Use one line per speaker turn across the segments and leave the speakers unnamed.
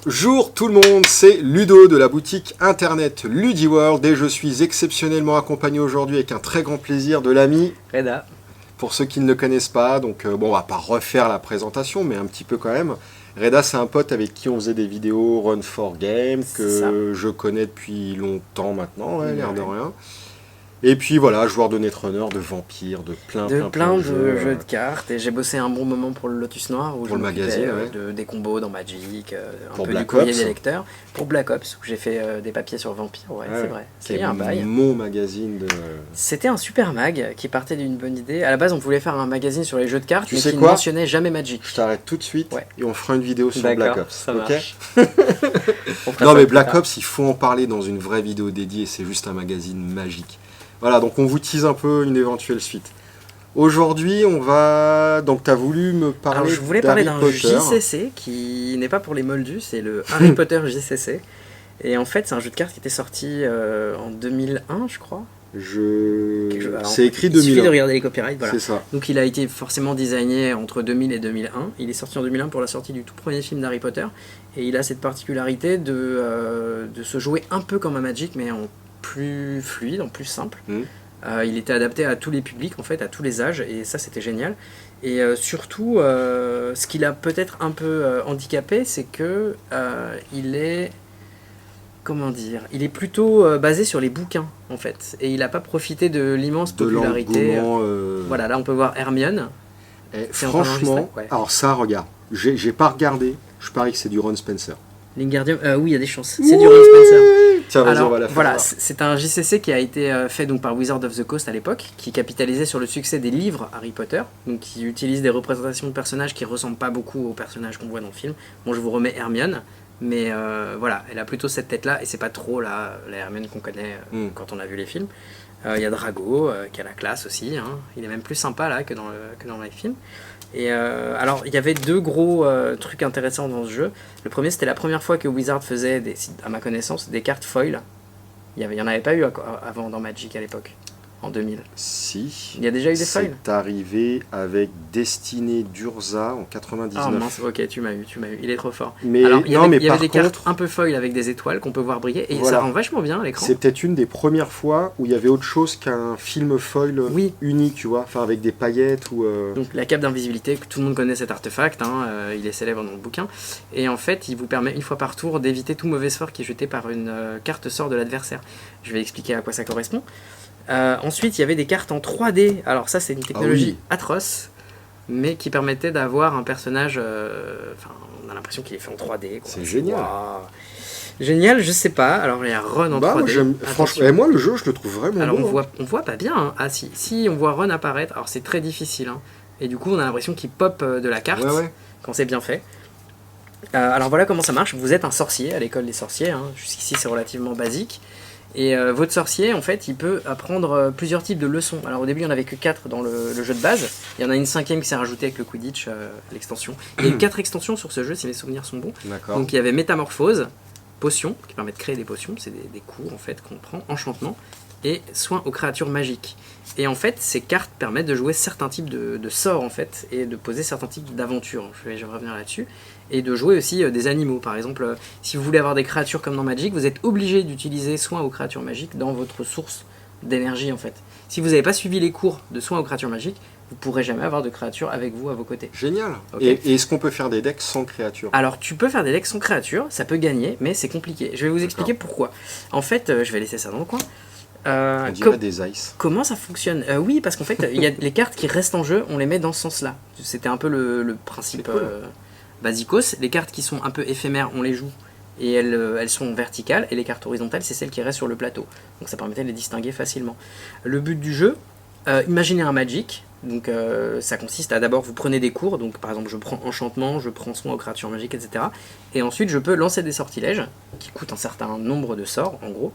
Bonjour tout le monde, c'est Ludo de la boutique internet Ludiworld et je suis exceptionnellement accompagné aujourd'hui avec un très grand plaisir de l'ami
Reda.
Pour ceux qui ne le connaissent pas, donc bon, on va pas refaire la présentation, mais un petit peu quand même. Reda, c'est un pote avec qui on faisait des vidéos Run for Game que je connais depuis longtemps maintenant, l'air de rien. Et puis voilà, joueur de Netrunner, de vampire, de plein
de jeux de cartes. Et j'ai bossé un bon moment pour le Lotus Noir où
pour
je
le magazine,
des combos dans Magic, un
pour
peu
Black
du courrier
Ops.
des lecteurs. Pour Black Ops où j'ai fait des papiers sur Vampire, c'est vrai.
C'est
un bail.
mon magazine de...
C'était un super mag qui partait d'une bonne idée. À la base, on voulait faire un magazine sur les jeux de cartes,
Tu
mais
sais
qui ne
quoi
mentionnait jamais Magic.
Je t'arrête tout de suite et on fera une vidéo sur Black Ops.
Ça marche.
Non mais Black Ops, il faut en parler dans une vraie vidéo dédiée, c'est juste un magazine magique. Voilà, donc on vous tease un peu une éventuelle suite. Aujourd'hui, on va... Donc tu as voulu me parler
Alors, je voulais parler d'un
Potter.
JCC qui n'est pas pour les moldus, c'est le Harry Potter JCC. Et en fait, c'est un jeu de cartes qui était sorti en 2001, je crois.
C'est écrit 2001.
Il suffit de regarder les copyrights, voilà.
C'est ça.
Donc il a été forcément designé entre 2000 et 2001. Il est sorti en 2001 pour la sortie du tout premier film d'Harry Potter. Et il a cette particularité de se jouer un peu comme un Magic, mais en plus fluide, en plus simple. Il était adapté à tous les publics, en fait, à tous les âges, et ça c'était génial. Et surtout, ce qui l'a peut-être un peu handicapé, c'est que il est... Comment dire? Il est plutôt basé sur les bouquins, en fait. Et il n'a pas profité de l'immense popularité. Voilà, là on peut voir Hermione.
Franchement, alors ça, regarde, j'ai pas regardé, je parie que c'est du Ron Spencer.
Wingardium, oui, il y a des chances. C'est du Ron Spencer.
Tiens,
alors,
on va la faire.
Voilà, c'est un JCC qui a été fait donc par Wizards of the Coast à l'époque, qui capitalisait sur le succès des livres Harry Potter, donc qui utilise des représentations de personnages qui ressemblent pas beaucoup aux personnages qu'on voit dans le film. Bon, je vous remets Hermione, mais voilà, elle a plutôt cette tête-là, et c'est pas trop la Hermione qu'on connaît quand on a vu les films. Il y a Drago, qui a la classe aussi, hein. Il est même plus sympa là que dans les films. Et alors, il y avait deux gros trucs intéressants dans ce jeu. Le premier, c'était la première fois que Wizard faisait, à ma connaissance, des cartes foil. Il n'y en avait pas eu avant dans Magic à l'époque, en 2000.
Si.
Il y a déjà eu des foils.
C'est arrivé avec Destinée d'Urza en 99.
Ah mince, ok, tu m'as eu. Il est trop fort.
Mais,
alors, il y avait des cartes
contre,
un peu foil avec des étoiles qu'on peut voir briller, et
voilà.
ça rend vachement bien à l'écran.
C'est peut-être une des premières fois où il y avait autre chose qu'un film foil unique, tu vois, enfin avec des paillettes ou...
Donc la cape d'invisibilité, tout le monde connaît cet artefact, hein, il est célèbre dans le bouquin, et en fait il vous permet une fois par tour d'éviter tout mauvais sort qui est jeté par une carte sort de l'adversaire. Je vais expliquer à quoi ça correspond. Ensuite il y avait des cartes en 3D, alors ça c'est une technologie atroce, mais qui permettait d'avoir un personnage, on a l'impression qu'il est fait en 3D.
C'est génial.
Wow. Génial, je sais pas. Alors il y a Ron en 3D.
Franchement, moi le jeu je le trouve vraiment
alors
beau.
on voit pas bien. Hein. Ah si on voit Ron apparaître, alors c'est très difficile. Hein. Et du coup on a l'impression qu'il pop de la carte quand c'est bien fait. Alors voilà comment ça marche. Vous êtes un sorcier à l'école des sorciers. Hein. Jusqu'ici c'est relativement basique. Et votre sorcier, en fait, il peut apprendre plusieurs types de leçons. Alors au début, il n'y en avait que 4 dans le jeu de base. Il y en a une 5e qui s'est rajoutée avec le Quidditch, l'extension. Il y a eu 4 extensions sur ce jeu, si mes souvenirs sont bons. Donc il y avait Métamorphose, Potion, qui permet de créer des potions, c'est des cours en fait qu'on prend, Enchantement, et Soin aux créatures magiques. Et en fait, ces cartes permettent de jouer certains types de sorts en fait, et de poser certains types d'aventures. Je vais revenir là-dessus. Et de jouer aussi des animaux. Par exemple, si vous voulez avoir des créatures comme dans Magic, vous êtes obligé d'utiliser Soin aux créatures magiques dans votre source d'énergie en fait. Si vous n'avez pas suivi les cours de Soin aux créatures magiques, vous ne pourrez jamais avoir de créatures avec vous à vos côtés.
Génial. Et est-ce qu'on peut faire des decks sans créatures?
Alors tu peux faire des decks sans créatures, ça peut gagner, mais c'est compliqué. Je vais vous expliquer pourquoi. En fait, je vais laisser ça dans le coin.
On dirait des ice.
Comment ça fonctionne? Oui, parce qu'en fait, il y a les cartes qui restent en jeu, on les met dans ce sens-là. C'était un peu le principe basicos. Les cartes qui sont un peu éphémères, on les joue et elles sont verticales, et les cartes horizontales, c'est celles qui restent sur le plateau. Donc ça permettait de les distinguer facilement. Le but du jeu, imaginez un Magic. Donc ça consiste à d'abord vous prenez des cours, donc par exemple je prends Enchantement, je prends Soin aux créatures magiques, etc. Et ensuite je peux lancer des sortilèges qui coûtent un certain nombre de sorts en gros.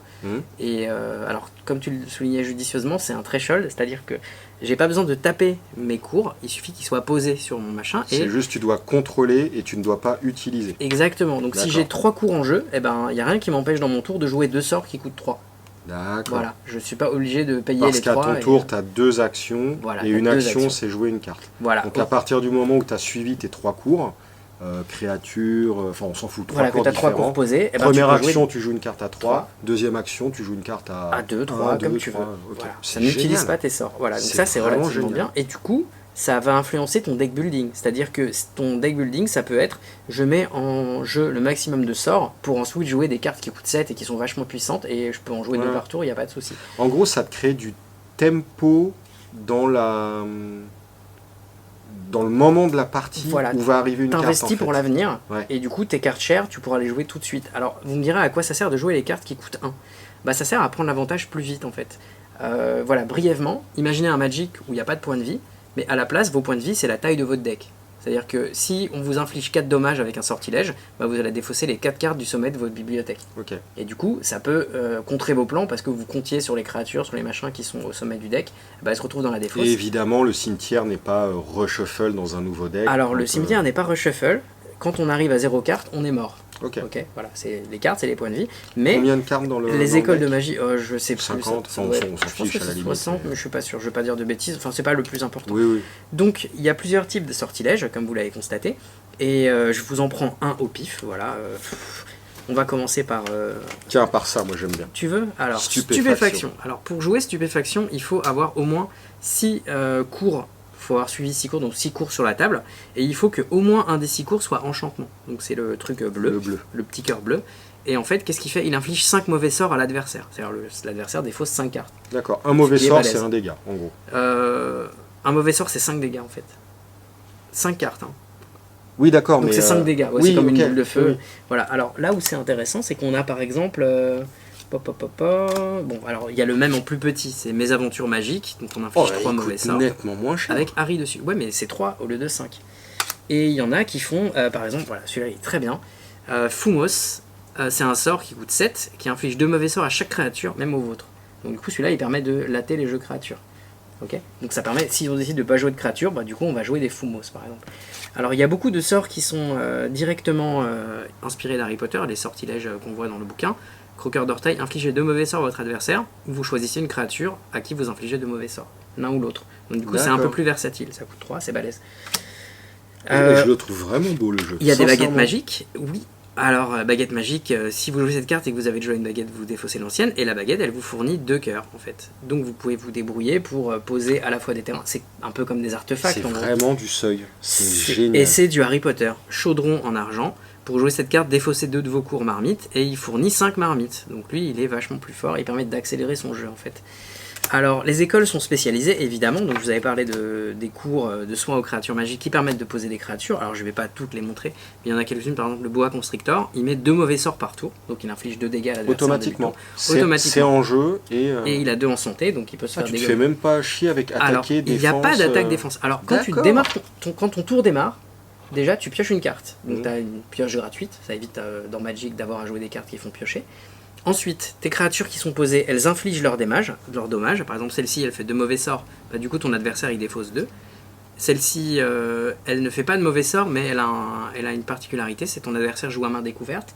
Et alors comme tu le soulignais judicieusement, c'est un threshold, c'est-à-dire que j'ai pas besoin de taper mes cours, il suffit qu'ils soient posés sur mon machin.
C'est juste tu dois contrôler et tu ne dois pas utiliser.
Exactement, donc si j'ai 3 cours en jeu, il n'y a rien qui m'empêche dans mon tour de jouer 2 sorts qui coûtent 3.
D'accord.
Voilà, je ne suis pas obligé de payer
parce
les 3.
Parce qu'à ton tour, tu as 2 actions, et une action, c'est jouer une carte.
Voilà.
Donc à partir du moment où tu as suivi tes 3 cours, créatures, enfin on s'en fout.
Voilà, que tu as 3 cours posés.
Première action, tu joues une carte à 3. Deuxième action, tu joues une carte à
2, 3, comme tu veux.
Okay.
Voilà. Ça n'utilise pas tes sorts. Voilà, donc ça c'est relativement bien. Et du coup, ça va influencer ton deck building. C'est-à-dire que ton deck building, ça peut être je mets en jeu le maximum de sorts pour ensuite jouer des cartes qui coûtent 7 et qui sont vachement puissantes et je peux en jouer 2 par tour, il n'y a pas de souci.
En gros, ça te crée du tempo dans le moment de la partie où va arriver une carte.
T'investis pour l'avenir et du coup tes cartes chères, tu pourras les jouer tout de suite. Alors vous me direz à quoi ça sert de jouer les cartes qui coûtent 1 ? Bah ça sert à prendre l'avantage plus vite en fait. Voilà, brièvement, imaginez un Magic où il n'y a pas de points de vie. Mais à la place, vos points de vie, c'est la taille de votre deck. C'est-à-dire que si on vous inflige 4 dommages avec un sortilège, bah vous allez défausser les 4 cartes du sommet de votre bibliothèque.
Okay.
Et du coup, ça peut contrer vos plans parce que vous comptiez sur les créatures, sur les machins qui sont au sommet du deck, bah elles se retrouvent dans la défausse.
Et évidemment, le cimetière n'est pas reshuffle dans un nouveau deck.
Alors, le cimetière n'est pas reshuffle. Quand on arrive à 0 cartes, on est mort.
Ok,
voilà, c'est les cartes, c'est les points de vie. Mais
combien de cartes dans
les écoles de magie, je sais plus.
50, on s'en fiche à la limite.
60, mais je suis pas sûr, je vais pas dire de bêtises, enfin c'est pas le plus important.
Oui.
Donc il y a plusieurs types de sortilèges, comme vous l'avez constaté, et je vous en prends un au pif, voilà. On va commencer par...
Tiens, par ça, moi j'aime bien.
Tu veux ? Alors, stupéfaction. Alors pour jouer stupéfaction, il faut avoir au moins 6 cours. Il faut avoir suivi 6 cours, donc 6 cours sur la table, et il faut qu'au moins un des 6 cours soit enchantement. Donc c'est le truc bleu, le petit cœur bleu. Et en fait, qu'est-ce qu'il fait ? Il inflige 5 mauvais sorts à l'adversaire. C'est-à-dire l'adversaire défausse 5 cartes.
D'accord, un mauvais sort c'est un dégât, en gros.
Un mauvais sort c'est 5 dégâts en fait. 5 cartes. Hein.
Oui, d'accord,
donc
mais...
c'est 5 dégâts, c'est comme une boule de feu.
Oui.
Voilà, alors là où c'est intéressant, c'est qu'on a par exemple... Bon, alors il y a le même en plus petit, c'est Mes Aventures Magiques, donc on inflige 3 mauvais sorts.
Nettement moins cher.
Avec Harry dessus. Ouais, mais c'est 3 au lieu de 5. Et il y en a qui font, par exemple, voilà, celui-là il est très bien. Fumos, c'est un sort qui coûte 7, qui inflige 2 mauvais sorts à chaque créature, même au vôtre. Donc du coup, celui-là il permet de latter les jeux créatures. Ok, donc ça permet, si on décide de ne pas jouer de créatures, bah, du coup on va jouer des Fumos par exemple. Alors il y a beaucoup de sorts qui sont directement inspirés d'Harry Potter, les sortilèges qu'on voit dans le bouquin. Croqueur d'orteil, infligez 2 mauvais sorts à votre adversaire, ou vous choisissez une créature à qui vous infligez 2 mauvais sorts, l'un ou l'autre. Donc du coup c'est un peu plus versatile, ça coûte 3, c'est balèze.
Je le trouve vraiment beau le jeu.
Il y a des baguettes magiques, oui. Alors baguette magique, si vous jouez cette carte et que vous avez déjà une baguette, vous défaussez l'ancienne, et la baguette elle vous fournit 2 cœurs en fait. Donc vous pouvez vous débrouiller pour poser à la fois des terrains, c'est un peu comme des artefacts.
C'est vraiment du seuil, c'est génial.
Et c'est du Harry Potter, chaudron en argent. Pour jouer cette carte, défaussez 2 de vos cours marmites et il fournit 5 marmites. Donc lui, il est vachement plus fort, il permet d'accélérer son jeu en fait. Alors, les écoles sont spécialisées évidemment, donc vous avez parlé des cours de soins aux créatures magiques qui permettent de poser des créatures. Alors je vais pas toutes les montrer, mais il y en a quelques-unes, par exemple le boa constrictor, il met 2 mauvais sorts par tour, donc il inflige 2 dégâts à l'adversaire.
Automatiquement. C'est en jeu et
il a 2 en santé, donc il peut se faire
tu
dégâts.
te fais même pas chier avec attaquer,
alors,
défense.
Il n'y a pas d'attaque-défense. Alors quand tu démarres quand ton tour démarre, déjà, tu pioches une carte. Donc, tu as une pioche gratuite. Ça évite dans Magic d'avoir à jouer des cartes qui font piocher. Ensuite, tes créatures qui sont posées, elles infligent leurs dommages. Par exemple, celle-ci, elle fait 2 mauvais sorts. Bah, du coup, ton adversaire, il défausse 2. Celle-ci, elle ne fait pas de mauvais sorts, mais elle a une particularité. C'est ton adversaire joue à main découverte.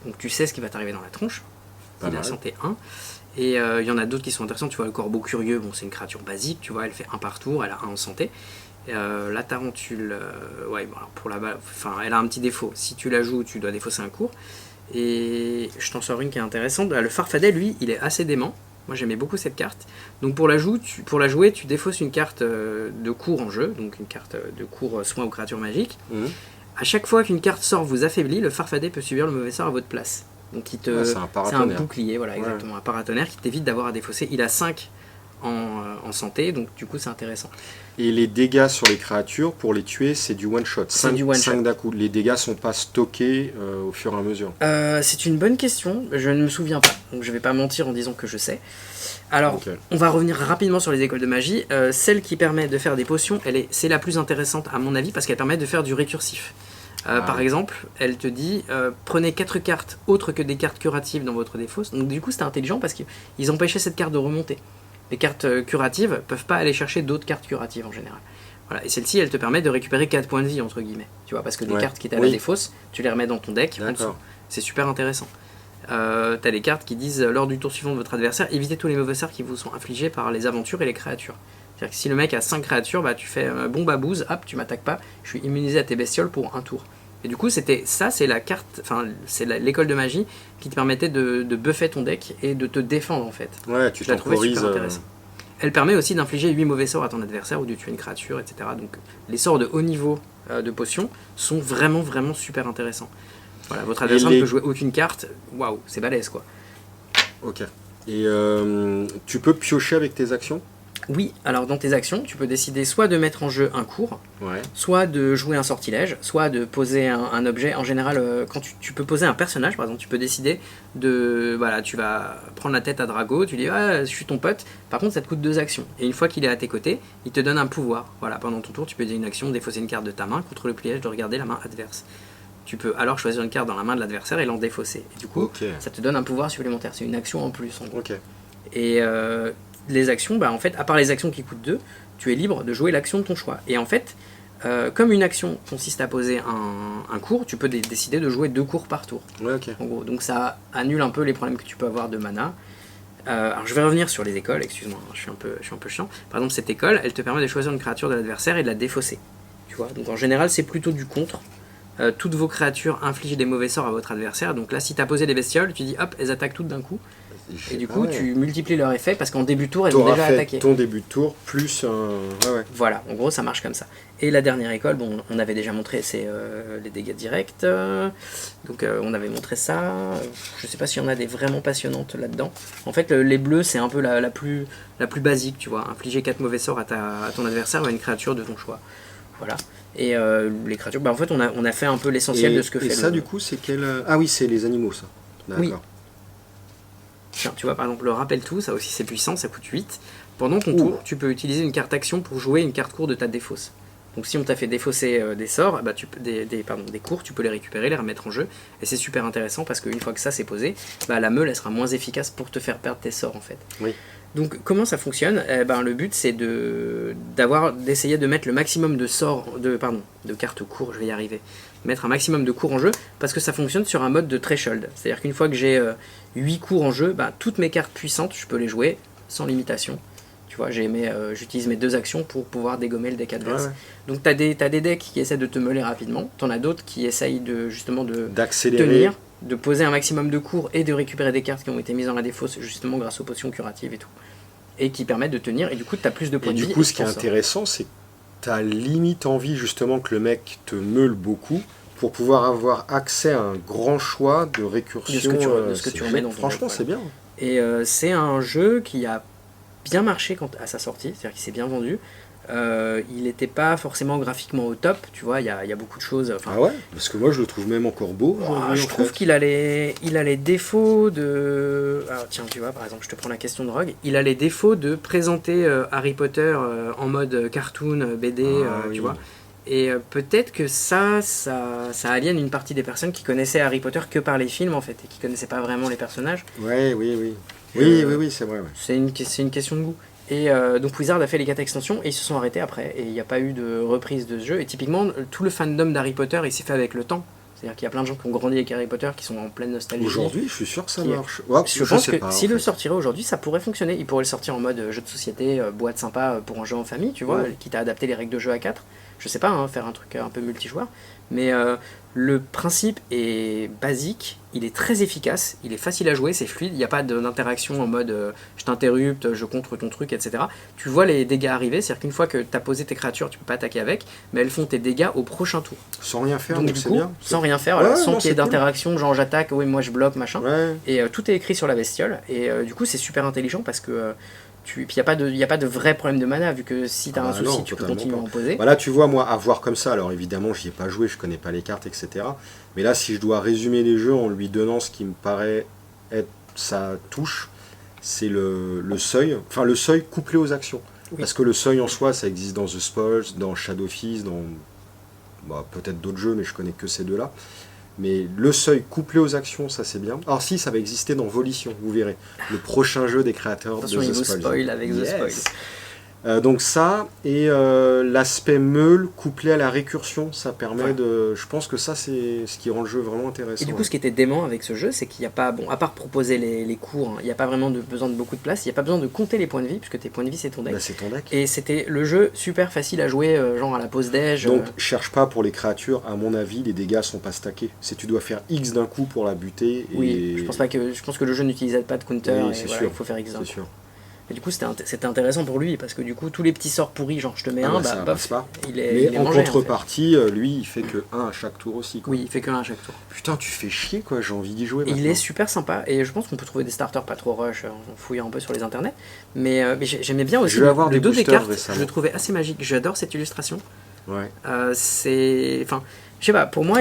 Donc, tu sais ce qui va t'arriver dans la tronche. Il a santé 1. Et il y en a d'autres qui sont intéressants. Tu vois, le corbeau curieux, bon, c'est une créature basique. Tu vois, elle fait 1 par tour. Elle a 1 en santé. La tarentule, elle a un petit défaut. Si tu la joues, tu dois défausser un cours. Et je t'en sors une qui est intéressante. Le Farfadet, lui, il est assez dément. Moi, j'aimais beaucoup cette carte. Donc, pour la jouer, tu défausses une carte de cours en jeu, donc une carte de cours soin aux créatures magiques. À chaque fois qu'une carte sort vous affaiblit, le Farfadet peut subir le mauvais sort à votre place. Donc, c'est un bouclier, voilà, exactement, un paratonnerre qui t'évite d'avoir à défausser. Il a 5 en santé, donc du coup c'est intéressant.
Et les dégâts sur les créatures, pour les tuer, c'est du one-shot. 5 d'un coup. Les dégâts sont pas stockés au fur et à mesure.
C'est une bonne question, je ne me souviens pas, donc je vais pas mentir en disant que je sais. Alors, on va revenir rapidement sur les écoles de magie. Celle qui permet de faire des potions, c'est la plus intéressante à mon avis, parce qu'elle permet de faire du récursif. Par exemple, elle te dit prenez 4 cartes autres que des cartes curatives dans votre défausse. Donc du coup c'était intelligent parce qu'ils empêchaient cette carte de remonter. Les cartes curatives ne peuvent pas aller chercher d'autres cartes curatives en général. Voilà. Et celle-ci, elle te permet de récupérer 4 points de vie, entre guillemets. Tu vois, parce que des cartes qui étaient à la défausse, tu les remets dans ton deck. C'est super intéressant. T'as des cartes qui disent, lors du tour suivant de votre adversaire, évitez tous les mauvais sorts qui vous sont infligés par les aventures et les créatures. C'est-à-dire que si le mec a 5 créatures, bah, tu fais bon babouse, hop, tu m'attaques pas, je suis immunisé à tes bestioles pour un tour. Et du coup, c'est la carte, enfin, c'est l'école de magie qui te permettait de buffer ton deck et de te défendre en fait.
Ouais, tu temporises.
Elle permet aussi d'infliger 8 mauvais sorts à ton adversaire ou de tuer une créature, etc. Donc les sorts de haut niveau de potions sont vraiment, vraiment super intéressants. Voilà, votre adversaire ne peut jouer aucune carte, waouh, c'est balèze quoi.
Ok. Et tu peux piocher avec tes actions ?
Oui, alors dans tes actions, tu peux décider soit de mettre en jeu un cours, soit de jouer un sortilège, soit de poser un objet. En général, quand tu peux poser un personnage, par exemple, tu peux décider de... Voilà, tu vas prendre la tête à Drago, tu dis « Ah, je suis ton pote », par contre ça te coûte 2 actions. Et une fois qu'il est à tes côtés, il te donne un pouvoir. Voilà, pendant ton tour, tu peux dire une action, défausser une carte de ta main contre le privilège de regarder la main adverse. Tu peux alors choisir une carte dans la main de l'adversaire et l'en défausser. Et du coup, ça te donne un pouvoir supplémentaire. C'est une action en plus, en gros. Et... les actions, en fait, à part les actions qui coûtent 2, tu es libre de jouer l'action de ton choix. Et en fait, comme une action consiste à poser un cours, tu peux décider de jouer 2 cours par tour. En gros, donc ça annule un peu les problèmes que tu peux avoir de mana. Alors je vais revenir sur les écoles, excuse-moi, je suis un peu chiant. Par exemple, cette école, elle te permet de choisir une créature de l'adversaire et de la défausser. Tu vois, donc en général, c'est plutôt du contre. Toutes vos créatures infligent des mauvais sorts à votre adversaire. Donc là, si tu as posé des bestioles, tu dis hop, elles attaquent toutes d'un coup. Et du coup, tu multiplies leur effet parce qu'en début de tour, elles ont déjà attaqué.
Ton début de tour plus un.
Voilà, en gros, ça marche comme ça. Et la dernière école, on avait déjà montré, c'est les dégâts directs. Donc, on avait montré ça. Je sais pas s'il y en a des vraiment passionnantes là-dedans. En fait, les bleus, c'est un peu la plus basique, tu vois. Infliger 4 mauvais sorts à ton adversaire ou à une créature de ton choix. Voilà. Et les créatures, en fait, on a fait un peu l'essentiel de ce que fait.
Et ça, du coup, c'est quel. Ah oui, c'est les animaux, ça. D'accord.
Oui. Tiens, tu vois, par exemple, le rappel tout, ça aussi c'est puissant, ça coûte 8. Pendant ton tour, tu peux utiliser une carte action pour jouer une carte cours de ta défausse. Donc si on t'a fait défausser des sorts, des cours, tu peux les récupérer, les remettre en jeu. Et c'est super intéressant parce qu'une fois que ça c'est posé, la meule elle sera moins efficace pour te faire perdre tes sorts en fait.
Oui.
Donc comment ça fonctionne ? Le but c'est d'essayer de mettre le maximum de sorts, de cartes cours, je vais y arriver. Mettre un maximum de cours en jeu parce que ça fonctionne sur un mode de threshold. C'est-à-dire qu'une fois que j'ai 8 cours en jeu, toutes mes cartes puissantes, je peux les jouer sans limitation. Tu vois, j'utilise mes 2 actions pour pouvoir dégommer le deck adverse. Ouais. Donc t'as des decks qui essaient de te meuler rapidement, t'en as d'autres qui essayent d'accélérer, tenir, de poser un maximum de cours et de récupérer des cartes qui ont été mises dans la défausse justement grâce aux potions curatives et tout. Et qui permettent de tenir, et du coup t'as plus de points de vie.
Et du coup ce qui est intéressant, c'est que t'as limite envie justement que le mec te meule beaucoup pour pouvoir avoir accès à un grand choix de récursion
de ce que tu remets dans ton
franchement
deck,
c'est bien.
Et c'est un jeu qui a bien marché à sa sortie, c'est-à-dire qu'il s'est bien vendu. Il n'était pas forcément graphiquement au top, tu vois, il y a beaucoup de choses.
Ah ouais ? Parce que moi je le trouve même encore beau.
Je trouve qu'il a les défauts de... Alors tiens, tu vois, par exemple, je te prends la question de Rogue. Il a les défauts de présenter Harry Potter en mode cartoon, BD, tu vois. Et peut-être que ça aliène une partie des personnes qui connaissaient Harry Potter que par les films en fait, et qui connaissaient pas vraiment les personnages.
Oui, c'est vrai. Ouais.
C'est une question de goût. Et donc Wizard a fait les 4 extensions et ils se sont arrêtés après. Et il n'y a pas eu de reprise de ce jeu. Et typiquement, tout le fandom d'Harry Potter, il s'est fait avec le temps. C'est-à-dire qu'il y a plein de gens qui ont grandi avec Harry Potter, qui sont en pleine nostalgie.
Aujourd'hui, je suis sûr que ça marche.
Je pense que s'il le sortirait aujourd'hui, ça pourrait fonctionner. Il pourrait le sortir en mode jeu de société, boîte sympa pour un jeu en famille, tu vois, quitte à adapter les règles de jeu à 4. Je sais pas, faire un truc un peu multijoueur. Mais le principe est basique, il est très efficace, il est facile à jouer, c'est fluide, il n'y a pas d'interaction en mode je t'interrupte, je contre ton truc, etc. Tu vois les dégâts arriver, c'est-à-dire qu'une fois que tu as posé tes créatures, tu peux pas attaquer avec, mais elles font tes dégâts au prochain tour.
Sans rien faire,
donc du coup, bien. Sans rien faire, sans qu'il y ait d'interaction, genre j'attaque, oui moi je bloque, machin.
Ouais.
Et tout est écrit sur la bestiole, et du coup c'est super intelligent parce que... Puis il n'y a pas de vrai problème de mana, vu que si tu as un souci, tu peux continuer à en poser.
Là, tu vois, moi, à voir comme ça, alors évidemment, j'y ai pas joué, je connais pas les cartes, etc. Mais là, si je dois résumer les jeux en lui donnant ce qui me paraît être sa touche, c'est le seuil, enfin le seuil couplé aux actions. Oui. Parce que le seuil en soi, ça existe dans The Spoils, dans Shadowfist, dans peut-être d'autres jeux, mais je connais que ces deux-là. Mais le seuil couplé aux actions, ça c'est bien. Alors si, ça va exister dans Volition, vous verrez. Le prochain jeu des créateurs de The Spoils.
Spoil avec The Spoils.
Donc ça, et l'aspect meule couplé à la récursion, ça permet de... Je pense que ça, c'est ce qui rend le jeu vraiment intéressant.
Et du coup, ce qui était dément avec ce jeu, c'est qu'il n'y a pas, bon, à part proposer les cours, hein, il n'y a pas vraiment besoin de beaucoup de place, il n'y a pas besoin de compter les points de vie, puisque tes points de vie, c'est ton deck.
C'est ton deck.
Et c'était le jeu super facile à jouer, genre à la pause déj.
Donc, cherche pas pour les créatures, à mon avis, les dégâts sont pas stackés. C'est tu dois faire X d'un coup pour la buter.
Oui, je pense que le jeu n'utilisait pas de counter,
oui,
et voilà, il faut faire X d'un coup.
Sûr.
Et du coup, c'était intéressant pour lui, parce que du coup, tous les petits sorts pourris, genre je te mets
ça passe pas.
il
est en
mangé,
contrepartie, lui, il fait que 1 à chaque tour aussi. Quoi.
Oui, il fait que 1 à chaque tour.
Putain, tu fais chier, quoi, j'ai envie d'y jouer.
Et il est super sympa, et je pense qu'on peut trouver des starters pas trop rush en fouillant un peu sur les internets. Mais j'aimais bien aussi le dos des cartes, récemment. Je le trouvais assez magique. J'adore cette illustration.
Ouais.
Enfin, je sais pas, pour moi,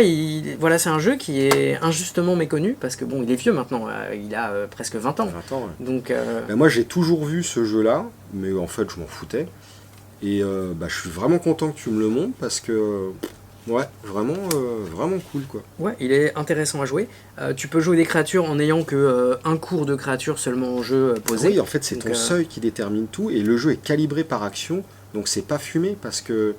voilà, c'est un jeu qui est injustement méconnu, parce que bon, il est vieux maintenant, il a presque 20 ans.
20 ans, ouais.
Donc,
moi, j'ai toujours vu ce jeu-là, mais en fait, je m'en foutais. Et je suis vraiment content que tu me le montres, parce que, ouais, vraiment cool, quoi.
Ouais, il est intéressant à jouer. Tu peux jouer des créatures en n'ayant que un cours de créatures seulement en jeu posé.
Oui, en fait, c'est ton seuil qui détermine tout, et le jeu est calibré par action, donc c'est pas fumé, parce que...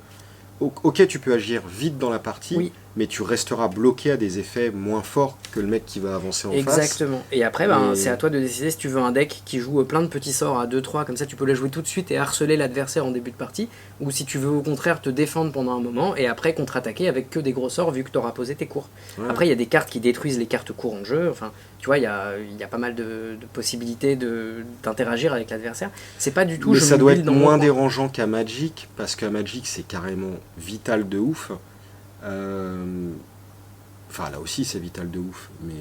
Ok, tu peux agir vite dans la partie, mais tu resteras bloqué à des effets moins forts que le mec qui va avancer en face.
Exactement. Et après, c'est à toi de décider si tu veux un deck qui joue plein de petits sorts à 2-3, comme ça tu peux les jouer tout de suite et harceler l'adversaire en début de partie, ou si tu veux au contraire te défendre pendant un moment et après contre-attaquer avec que des gros sorts vu que tu auras posé tes cours. Ouais. Après, il y a des cartes qui détruisent les cartes cours en jeu, enfin, tu vois, il y a pas mal de possibilités d'interagir avec l'adversaire. C'est pas du tout...
Mais ça doit être moins dérangeant qu'à Magic, parce qu'à Magic c'est carrément vital de ouf. Enfin, là aussi c'est vital de ouf, mais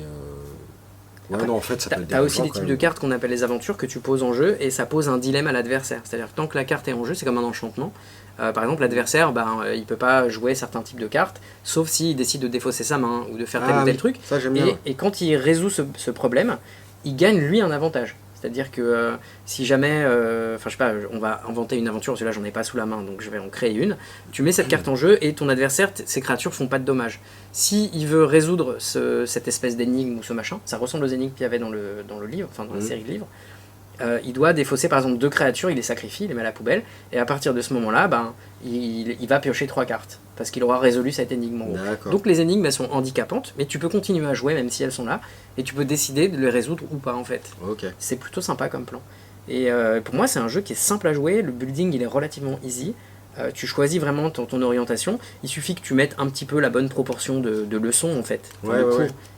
après, non, en fait ça peut être dérangeant. T'as aussi des types de cartes qu'on appelle les aventures que tu poses en jeu et ça pose un dilemme à l'adversaire. C'est-à-dire que tant que la carte est en jeu, c'est comme un enchantement. Par exemple, l'adversaire, il peut pas jouer certains types de cartes, sauf s'il décide de défausser sa main ou de faire tel ou tel truc.
Ça, j'aime bien.
Et quand il résout ce problème, il gagne lui un avantage. C'est-à-dire que si jamais, je sais pas, on va inventer une aventure, parce que là j'en ai pas sous la main, donc je vais en créer une, tu mets cette carte en jeu et ton adversaire, ses créatures font pas de dommages. Si il veut résoudre cette espèce d'énigme ou ce machin, ça ressemble aux énigmes qu'il y avait dans le livre, enfin dans la série de livres, il doit défausser par exemple 2 créatures, il les sacrifie, il les met à la poubelle, et à partir de ce moment-là, il va piocher 3 cartes, parce qu'il aura résolu cette énigme en gros. Donc les énigmes elles sont handicapantes, mais tu peux continuer à jouer même si elles sont là, et tu peux décider de les résoudre ou pas en fait. C'est plutôt sympa comme plan. Et pour moi c'est un jeu qui est simple à jouer, le building il est relativement easy, tu choisis vraiment ton orientation, il suffit que tu mettes un petit peu la bonne proportion de leçons en fait,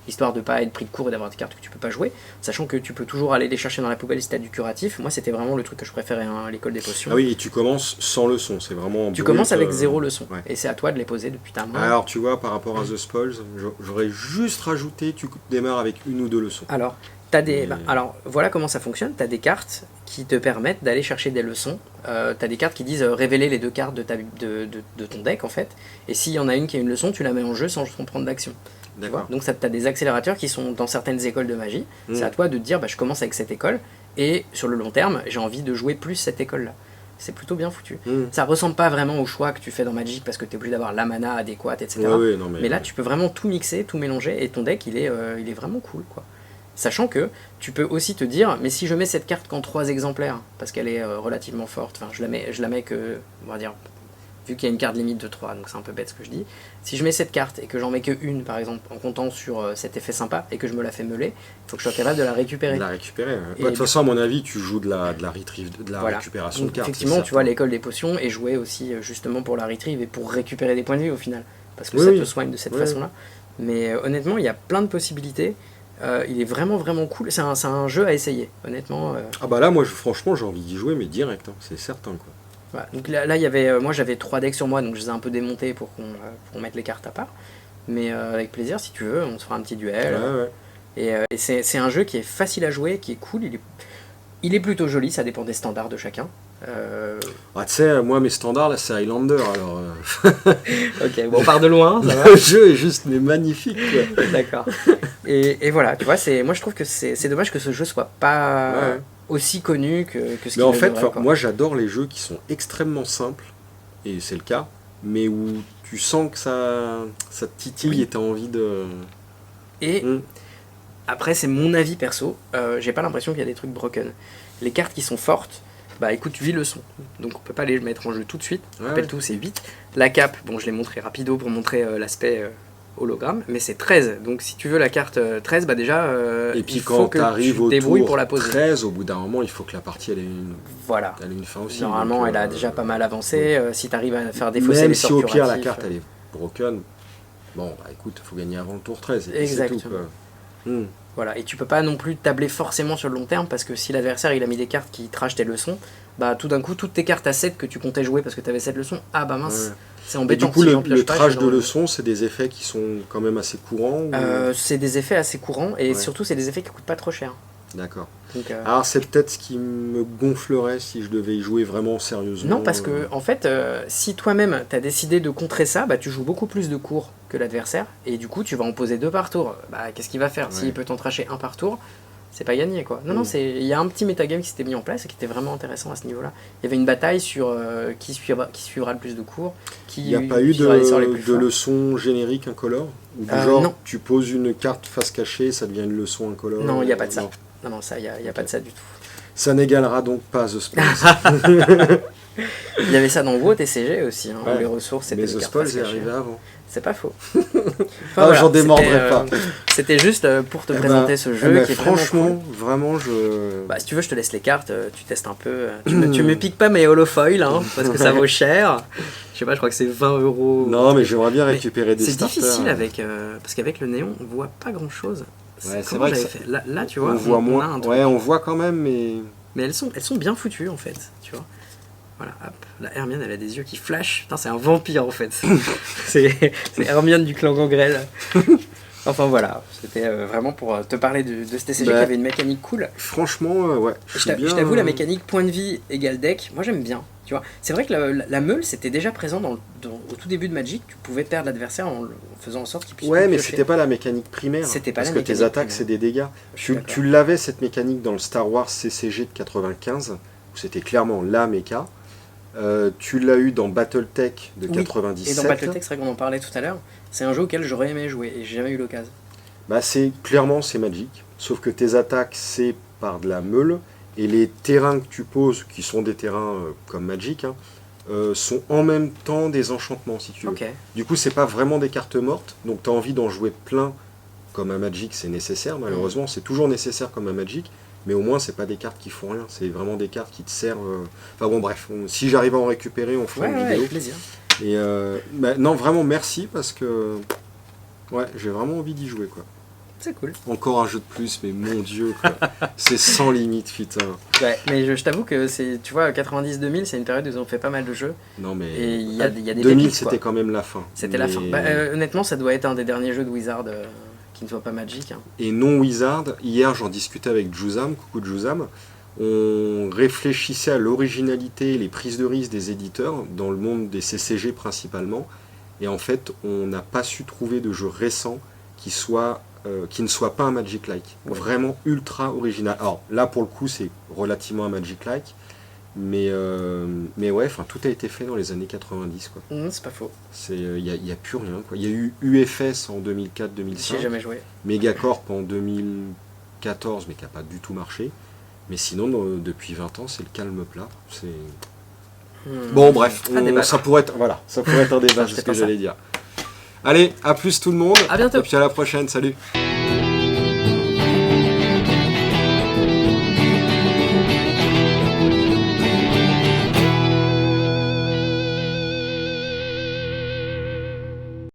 histoire de pas être pris de court et d'avoir des cartes que tu peux pas jouer, sachant que tu peux toujours aller les chercher dans la poubelle si tu as du curatif. Moi c'était vraiment le truc que je préférais à l'école des potions.
Ah oui, et tu commences sans leçon, c'est vraiment...
Tu commences avec 0 leçon, et c'est à toi de les poser depuis ta main.
Alors tu vois, par rapport à The Spoils, j'aurais juste rajouté, tu démarres avec 1 ou 2 leçons.
Alors, alors voilà comment ça fonctionne, tu as des cartes qui te permettent d'aller chercher des leçons, tu as des cartes qui disent révéler les 2 cartes de ton deck en fait, et s'il y en a une qui a une leçon, tu la mets en jeu sans prendre d'action. Donc tu as des accélérateurs qui sont dans certaines écoles de magie, c'est à toi de te dire je commence avec cette école, et sur le long terme, j'ai envie de jouer plus cette école-là. C'est plutôt bien foutu. Ça ressemble pas vraiment au choix que tu fais dans Magic parce que tu es obligé d'avoir la mana adéquate, etc. Mais là, tu peux vraiment tout mixer, tout mélanger, et ton deck, il est vraiment cool, quoi. Sachant que tu peux aussi te dire, mais si je mets cette carte qu'en 3 exemplaires, parce qu'elle est relativement forte, enfin je la mets que, on va dire, vu qu'il y a une carte limite de 3, donc c'est un peu bête ce que je dis, si je mets cette carte et que j'en mets que une par exemple, en comptant sur cet effet sympa, et que je me la fais meuler, il faut que je sois capable de la récupérer.
De toute façon, à mon avis, tu joues de la récupération de cartes.
Effectivement, tu vois, l'école des potions est jouée aussi justement pour la retrieve et pour récupérer des points de vie au final, parce que ça te soigne de cette façon-là. Mais honnêtement, il y a plein de possibilités. Il est vraiment cool, c'est un jeu à essayer, honnêtement.
Ah bah là, moi franchement j'ai envie d'y jouer, mais direct, c'est certain quoi.
Voilà. Donc là il y avait, moi j'avais 3 decks sur moi, donc je les ai un peu démontés pour qu'on mette les cartes à part. Mais avec plaisir, si tu veux, on se fera un petit duel. Et c'est un jeu qui est facile à jouer, qui est cool, il est plutôt joli, ça dépend des standards de chacun.
Tu sais, moi mes standards là c'est Highlander alors.
Ok, bon on part de loin, ça va.
Le jeu est juste magnifique quoi.
D'accord. Et voilà, tu vois, moi je trouve que c'est dommage que ce jeu soit pas aussi connu que ce qu'il
Mais en fait,
devrait,
moi j'adore les jeux qui sont extrêmement simples, et c'est le cas, mais où tu sens que ça te titille et t'as envie de...
Et après c'est mon avis perso, j'ai pas l'impression qu'il y a des trucs broken. Les cartes qui sont fortes, Bah écoute, 8 leçons. Donc on peut pas les mettre en jeu tout de suite. Rappelle tout, c'est 8. La cape, bon je l'ai montré rapido pour montrer l'aspect hologramme, mais c'est 13. Donc si tu veux la carte 13, bah déjà
et puis
il
quand
faut que
tu
te débrouilles pour la poser.
13, au bout d'un moment, il faut que la partie elle ait une,
voilà.
elle ait une fin aussi.
Normalement
donc,
elle a déjà pas mal avancé. Si tu arrives à faire défausser les sorts
même si au pire la
curatifs,
carte elle est broken, bon bah écoute, il faut gagner avant le tour 13. Et
exactement.
c'est tout, quoi.
Voilà, et tu peux pas non plus tabler forcément sur le long terme parce que si l'adversaire il a mis des cartes qui trashent tes leçons, bah tout d'un coup toutes tes cartes à 7 que tu comptais jouer parce que tu avais 7 leçons, ah bah mince, c'est embêtant.
Et du coup
si
le trash de leçons, c'est des effets qui sont quand même assez courants
c'est des effets assez courants et surtout c'est des effets qui coûtent pas trop cher.
D'accord. Alors c'est peut-être ce qui me gonflerait si je devais y jouer vraiment sérieusement.
Non, parce que en fait, si toi-même tu as décidé de contrer ça, bah tu joues beaucoup plus de cours que l'adversaire et du coup tu vas en poser 2 par tour. Bah qu'est-ce qu'il va faire? S'il peut t'en tracher 1 par tour, c'est pas gagné quoi. Non, il y a un petit metagame qui s'était mis en place et qui était vraiment intéressant à ce niveau-là. Il y avait une bataille sur qui suivra le plus de cours. Il n'y
a pas eu de leçon générique incolore? Ou du genre, non. Tu poses une carte face cachée, ça devient une leçon incolore?
Non, il n'y a pas de ça. Non, ça, il n'y a pas de ça du tout.
Ça n'égalera donc pas The Spells.
Il y avait ça dans WoW TCG aussi, hein, où les ressources c'était
mais The Spells est arrivé avant.
C'est pas faux.
Voilà, j'en démordrai pas.
C'était juste pour te présenter ce jeu qui est
franchement, vraiment
Bah, si tu veux, je te laisse les cartes, tu testes un peu. Tu me piques pas mes holofoils, hein, parce que ça vaut cher. Je sais pas, je crois que c'est 20 €.
Non, mais j'aimerais bien récupérer des starters.
C'est difficile avec, parce qu'avec le néon, on voit pas grand chose.
C'est vrai que
fait. Là, tu vois,
on voit moins. On voit quand même, mais.
Mais elles sont bien foutues en fait, tu vois. Voilà, hop. La Hermione, elle a des yeux qui flashent. Putain, c'est un vampire en fait. c'est Hermione du clan Gangrel. Enfin voilà, c'était vraiment pour te parler de cet TCG qui avait une mécanique cool.
Franchement, ouais.
Je t'avoue, la mécanique point de vie égale deck, moi j'aime bien. Tu vois, c'est vrai que la meule, c'était déjà présent au tout début de Magic. Tu pouvais perdre l'adversaire en faisant en sorte qu'il puisse.
Ouais, mais c'était pas la mécanique primaire.
C'était pas
parce
la
que
mécanique
tes attaques,
primaire.
c'est des dégâts. Tu l'avais cette mécanique dans le Star Wars CCG de 95, où c'était clairement la méca. Tu l'as eu dans Battletech de 97.
Et dans Battletech, c'est vrai qu'on en parlait tout à l'heure. C'est un jeu auquel j'aurais aimé jouer et j'ai jamais eu l'occasion.
Bah clairement c'est Magic, sauf que tes attaques c'est par de la meule et les terrains que tu poses, qui sont des terrains comme Magic, hein, sont en même temps des enchantements si tu veux.
Okay.
Du coup c'est pas vraiment des cartes mortes, donc tu as envie d'en jouer plein comme un Magic, c'est nécessaire malheureusement, c'est toujours nécessaire comme un Magic. Mais au moins, c'est pas des cartes qui font rien, c'est vraiment des cartes qui te servent. Enfin bon, bref, si j'arrive à en récupérer, on fera une vidéo.
Avec plaisir.
Et non, vraiment merci parce que j'ai vraiment envie d'y jouer quoi.
C'est cool.
Encore un jeu de plus, mais mon dieu, quoi. C'est sans limite, putain.
Ouais, mais je t'avoue que tu vois, 90-2000, c'est une période où ils ont fait pas mal de jeux.
Non, mais.
Et il y a des
2000, c'était quand même la fin.
C'était la fin. Honnêtement, ça doit être un des derniers jeux de Wizard. Qui ne soit pas Magic. Hein.
Et non Wizard, hier j'en discutais avec Juzam, coucou Juzam, on réfléchissait à l'originalité et les prises de risque des éditeurs dans le monde des CCG principalement, et en fait on n'a pas su trouver de jeu récent qui ne soit pas un Magic-like, vraiment ultra original. Alors là pour le coup c'est relativement un Magic-like, mais ouais, enfin tout a été fait dans les années 90 quoi.
C'est pas faux.
Il y a plus rien quoi. Il y a eu UFS en 2004-2005.
J'ai jamais joué.
Megacorp en 2014 mais qui n'a pas du tout marché. Mais sinon depuis 20 ans c'est le calme plat. Bon bref, ça pourrait être un débat, c'est ce que j'allais dire. Allez, à plus tout le monde.
À bientôt.
Et puis à la prochaine, salut.